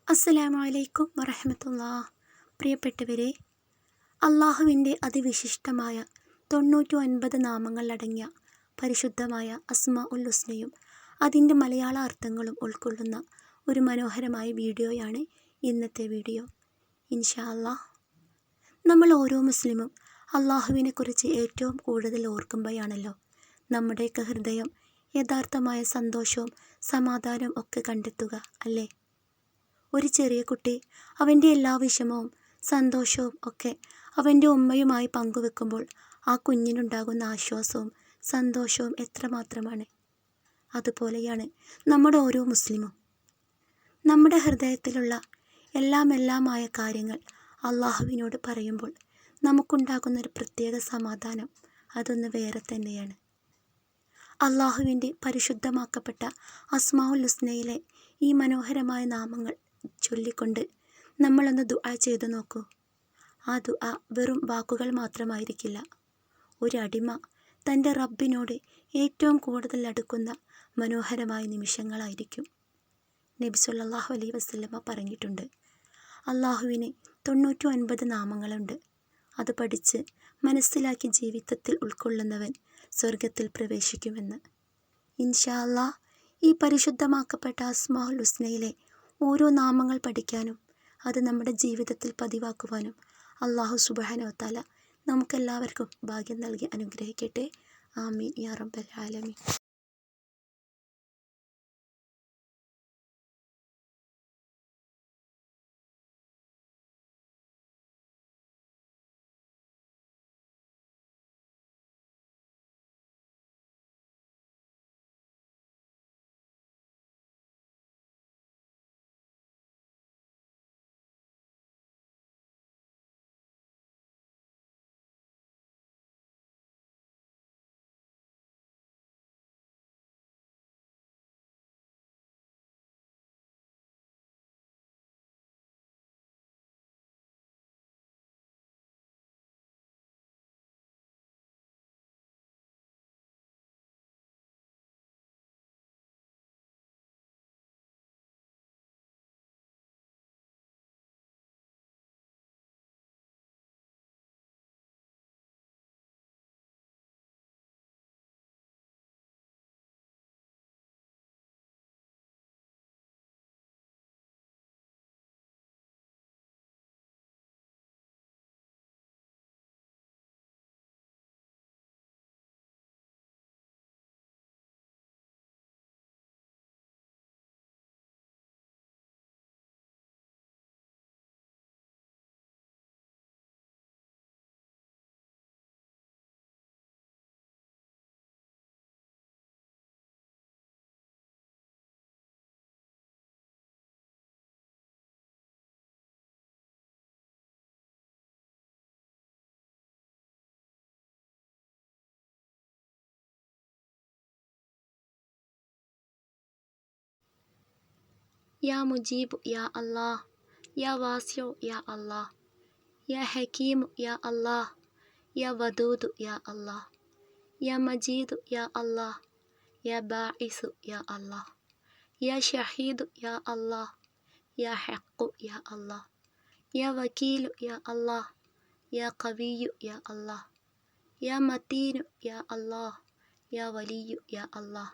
അസ്സലാമു അലൈക്കും വറഹ്മത്തുള്ളാഹി. പ്രിയപ്പെട്ടവരെ, അള്ളാഹുവിൻ്റെ അതിവിശിഷ്ടമായ 99 നാമങ്ങളടങ്ങിയ പരിശുദ്ധമായ അസ്മാഉൽ ഹുസ്നയും അതിൻ്റെ മലയാള അർത്ഥങ്ങളും ഉൾക്കൊള്ളുന്ന ഒരു മനോഹരമായ വീഡിയോയാണ് ഇന്നത്തെ വീഡിയോ. ഇൻഷാ അല്ലാഹ്, നമ്മൾ ഓരോ മുസ്ലിമും അള്ളാഹുവിനെക്കുറിച്ച് ഏറ്റവും കൂടുതൽ ഓർക്കുമ്പോഴാണല്ലോ നമ്മുടെയൊക്കെ ഹൃദയം യഥാർത്ഥമായ സന്തോഷവും സമാധാനവും ഒക്കെ കണ്ടെത്തുക, അല്ലേ? ഒരു ചെറിയ കുട്ടി അവൻ്റെ എല്ലാ വിഷമവും സന്തോഷവും ഒക്കെ അവൻ്റെ ഉമ്മയുമായി പങ്കുവെക്കുമ്പോൾ ആ കുഞ്ഞിനുണ്ടാകുന്ന ആശ്വാസവും സന്തോഷവും എത്രമാത്രമാണ്. അതുപോലെയാണ് നമ്മുടെ ഓരോ മുസ്ലിമും. നമ്മുടെ ഹൃദയത്തിലുള്ള എല്ലാമായ കാര്യങ്ങൾ അള്ളാഹുവിനോട് പറയുമ്പോൾ നമുക്കുണ്ടാകുന്നൊരു പ്രത്യേക സമാധാനം അതൊന്ന് വേറെ തന്നെയാണ്. അള്ളാഹുവിൻ്റെ പരിശുദ്ധമാക്കപ്പെട്ട അസ്മാഉൽ ഹുസ്നയിലെ ഈ മനോഹരമായ നാമങ്ങൾ ചൊല്ലിക്കൊണ്ട് നമ്മളൊന്ന് ദുആ ചെയ്തു നോക്കൂ. ആ ദുആ വെറും വാക്കുകൾ മാത്രമായിരിക്കില്ല. ഒരടിമ തൻ്റെ റബ്ബിനോട് ഏറ്റവും കൂടുതൽ അടുക്കുന്ന മനോഹരമായ നിമിഷങ്ങളായിരിക്കും. നബി സല്ലല്ലാഹു അലൈഹി വസല്ലമ പറഞ്ഞിട്ടുണ്ട്, അള്ളാഹുവിന് 99 നാമങ്ങളുണ്ട്. അത് പഠിച്ച് മനസ്സിലാക്കി ജീവിതത്തിൽ ഉൾക്കൊള്ളുന്നവൻ സ്വർഗത്തിൽ പ്രവേശിക്കുമെന്ന്. ഇൻഷാ അല്ലാഹ്, ഈ പരിശുദ്ധമാക്കപ്പെട്ട അസ്മാഉൽ ഹുസ്നയിലെ ഓരോ നാമങ്ങൾ പഠിക്കാനും അത് നമ്മുടെ ജീവിതത്തിൽ പതിവാക്കുവാനും അല്ലാഹു സുബ്ഹാനഹു വ തആല നമുക്കെല്ലാവർക്കും ഭാഗ്യം നൽകി അനുഗ്രഹിക്കട്ടെ. ആമീൻ യാ റബ്ബൽ ആലമീൻ. യാ മുജീബ് യാ അല്ലാഹ്, യാ വാസിഉ യാ അല്ലാഹ്, യാ ഹകീം യാ അല്ലാഹ്, യാ വദൂദ് യാ അല്ലാഹ്, യാ മജീദ് യാ അല്ലാഹ്, യാ ബാഇസ് യാ അല്ലാഹ്, യാ ഷഹീദ് യാ അല്ലാഹ്, യാ ഹഖ് യാ അല്ലാഹ്, യാ വകീൽ യാ അല്ലാഹ്, യാ ഖവിയ്യ് യാ അല്ലാഹ്, യാ മതീൻ യാ അല്ലാഹ്, യാ വലിയ്യ് യാ അല്ലാഹ്.